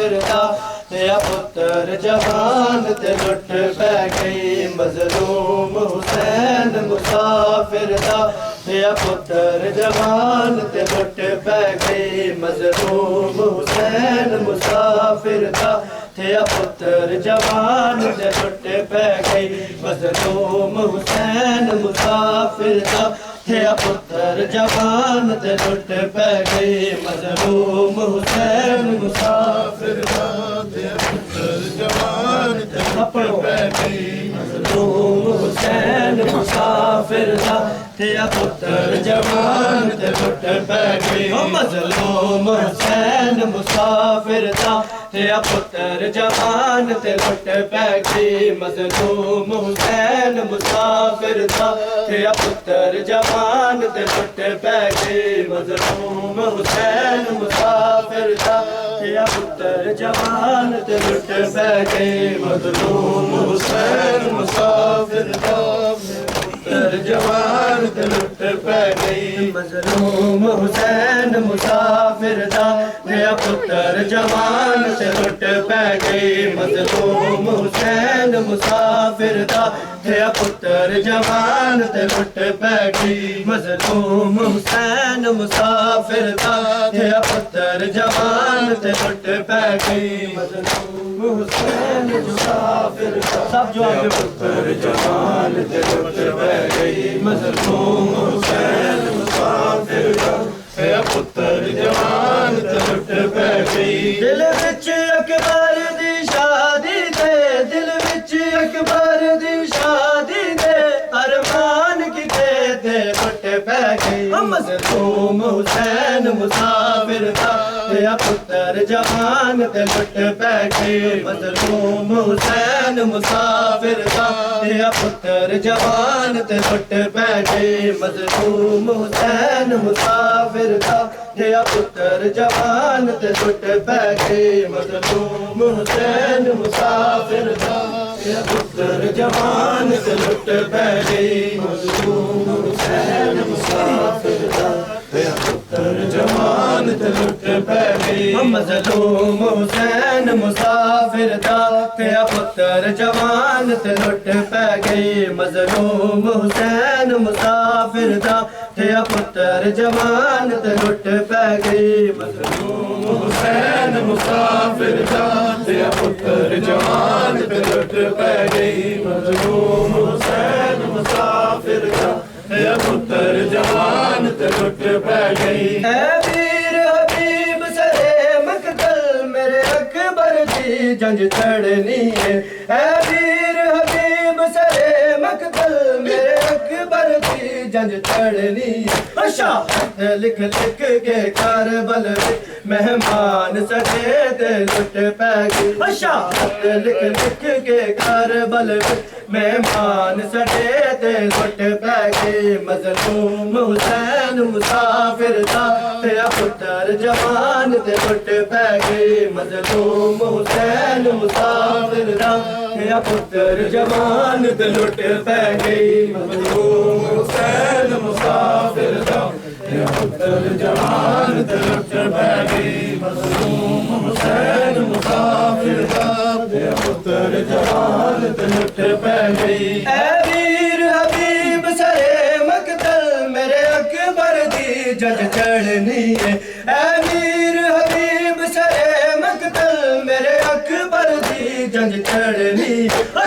मुसाफिर दा तेरा पुत्र जवान ते लुट पै गई मजलूम हुसैन मुसाफिर दा तेरा पुत्र जवान ते लुट पै गई मजलूम हुसैन मुसाफिर दा तेरा पुत्र जवान ते लुट पै गई मजलूम हुसैन मुसाफिर दा तेरा पुत्र जवान ते लुट पै गई मजलूम हुसैन मुसाफिर दा तेरा पुत्र जवान ते लुट पै गई मजलूम हुसैन मुसाफिर दा तेरा पुत्र जवान ते लुट पै गई मजलूम हुसैन मुसाफिर दा तेरा पुत्र जवान ते लुट पै गई मजलूम हुसैन मुसाफिर दा तेरा पुत्र जवान ते लुट पै गई मजलूम हुसैन मुसाफिर दा तेरा पुत्र जवान ते लुट पै गई मजलूम हुसैन मुसाफिर दा पुत्र जवान ते लुट पै गई मजलूम हुसैन मुसाफिर दा तेरा पुत्र जवान ते लुट पै गई मजलूम हुसैन मुसाफिर दा तेरा पुत्र जवान ते लुट पै गई मजलूम हुसैन मुसाफिर दा तेरा पुत्र जवान ते लुट पै गई मजलूम हुसैन मुसाफिर दा सब जो आपके पुत्र जवान ते लुट पै गई मजलूम हुसैन मुसाफिर दा तेरा पुत्र जवान ते लुट पै गई दिल विच अकबर दी शादी दे दिल विच अकबर दी शादी दे अरमान किते ते लुट पै गई मजलूम हुसैन मुसाफिर दा तेरा पुत्र जवान ते लुट पै गई मजलूम हुसैन मुसाफिर दा तेरा पुत्र जवान ते लुट पै गई मजलूम हुसैन मुसाफिर दा तेरा पुत्र जवान ते लुट पै गई मजलूम हुसैन मुसाफिर दा तेरा पुत्र जवान ते लुट पै गई मजलूम हुसैन मुसाफिर दा तेरा पुत्र जवान ते लुट पै गई मजलूम हुसैन मुसाफिर दा तेरा पुत्र जवान ते लुट पै गई मजलूम हुसैन मुसाफिर दा तेरा पुत्र जवान ते लुट पै गई मजलूम हुसैन मुसाफिर दा तेरा पुत्र जवान ते लुट पै गई मजलूम हुसैन मुसाफिर दा तेरा पुत्र जवान ते लुट पै गई ऐ वीर हबीब सरे मकतल मेरे अकबर दी जंग छड़नी है ऐ वीर हबीब सरे मकतल मेरे अकबर दी जंग छड़नी है शहादत लिख लिख के करबल मेहमान सजे ते लुट पै गई शहादत लिख लिख के करबल मेहमान सजे ते लुट पै गई मजलूम हुसैन मुसाफिर दा तेरा पुत्र जवान ते लुट पै गई मजलूम हुसैन मुसाफिर दा तेरा पुत्र जवान ते लुट पै गई मजलूम हुसैन मुसाफिर दा तेरा पुत्र जवान ते लुट पै गई मजलूम हुसैन मुसाफिर दा तेरा पुत्र जवान ते लुट पै गई ऐ वीर हबीब सरे मकतल मेरे अकबर दी जंग छड़नी है ऐ वीर हबीब सरे मकतल मेरे अकबर दी जंग छड़नी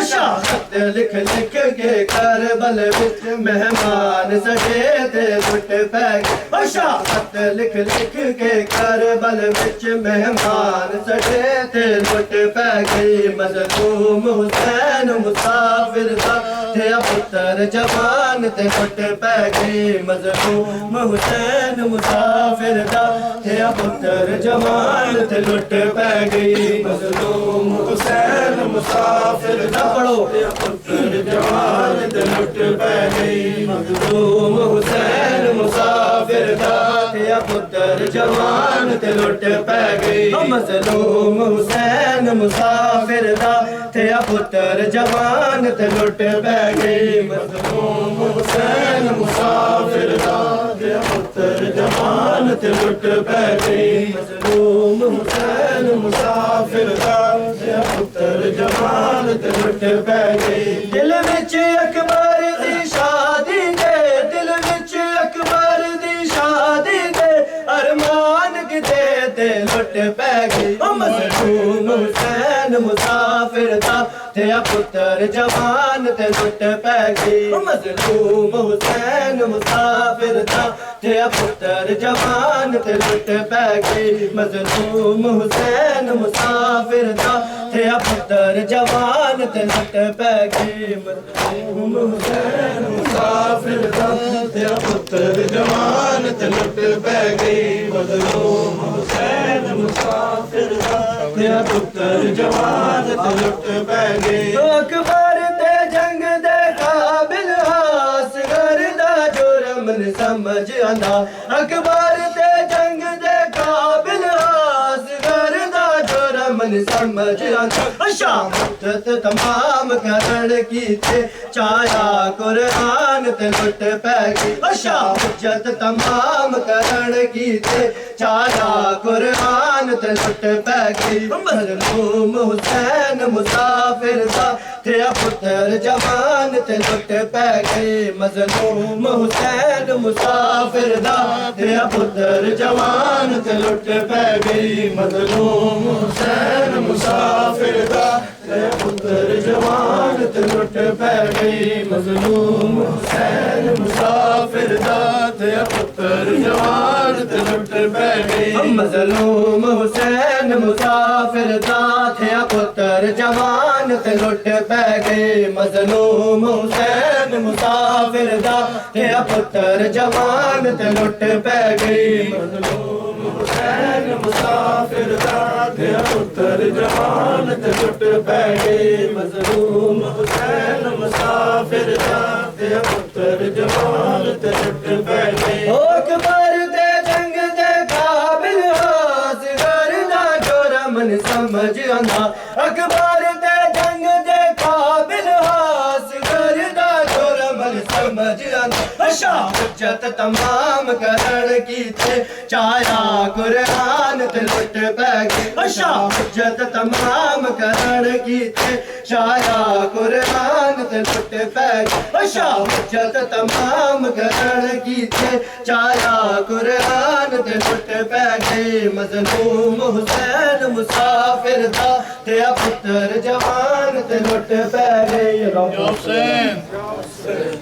शहादत लिख लिख के करबल विच मेहमान सजे ते लुट पै गई शहादत लिख लिख के करबल विच मेहमान सजे ते लुट पै गई मजलूम हुसैन मुसाफिर दा तेरा पुत्र जवान ते लुट पै गई मजलूम हुसैन मुसाफिर दा तेरा पुत्र जवान ते लुट पै गई मजलूम हुसैन मुसाफिर दा पढ़ो तेरा पुत्र जवान ते लुट पै गई मजलूम हुसैन मुसाफिर दा तेरा पुत्र जवान ते लुट पै गई मजलूम हुसैन मुसाफिर दा तेरा पुत्र जवान ते लुट पै गई मजलूम हुसैन मुसाफिर दा ते पुत्र जवान ते लुट पै गई मजलूम हुसैन मुसाफिर दा ते पुत्र जवान ते लुट पै गई दिल विच अकबर दी शादी दे दिल विच अकबर दी शादी दे अरमान किते ते लुट पै गई मजलूम हुसैन मुसाफिर दा ते पुत्र जवान ते लुट पै गई मजलूम हुसैन मुसाफिर दा ते पुत्र जवान ते लुट पै गई मजलूम हुसैन मुसाफिर दा ते पुत्र जवान ते लुट पै गई मजलूम हुसैन मुसाफिर दा ते पुत्र जवान ते लुट पै गई मजलूम हुसैन मुसाफिर दा ते पुत्र जवान ते लुट पै गई अकबर ते जंग दे काबिल असगर दा जुर्म न समझ आंदा अकबर ते जंग दे काबिल असगर दा जुर्म न समझ आंदा शामत तमाम करन कीते चाया कुरान ते लुट पै गई शामत तमाम करन कीते चाया कुरान ते लुट पै गई मजलूम हुसैन मुसाफिर दा ते पुत्र जवान ते लुट पै गई मजलूम हुसैन मुसाफिर दा ते पुत्र जवान ते लुट पै गई मजलूम हुसैन मुसाफिर दा ते पुत्र जवान ते लुट पै गई मजलूम हुसैन मुसाफिर दा ते पुत्र जवान ते लुट पै गई मजलूम हुसैन मुसाफिर दा ते पुत्र जवान ते लुट पै गई मजलूम हुसैन मुसाफिर दा ते पुत्र जवान ते लुट पै गई मजलूम हुसैन मुसाफिर दा ते पुत्र जवान ते लुट पै गई मजलूम हुसैन मुसाफिर दा ते पुत्र जवान ते लुट पै गई अकबर ते जंग दे काबिल असगर दा जुर्म न समझ आंदा अकबर ते जंग दे काबिल असगर दा जुर्म न समझ आंदा शामत तमाम करन कीते चाया कुरान ते लुट पै गई शामत तमाम करन कीते चाया कुरान ते लुट पै गई शामत तमाम करन कीते चाया कुरान ते लुट पै गई मजलूम हुसैन मुसाफिर दा ते पुत्र जवान ते लुट पै गई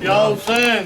या हुसैन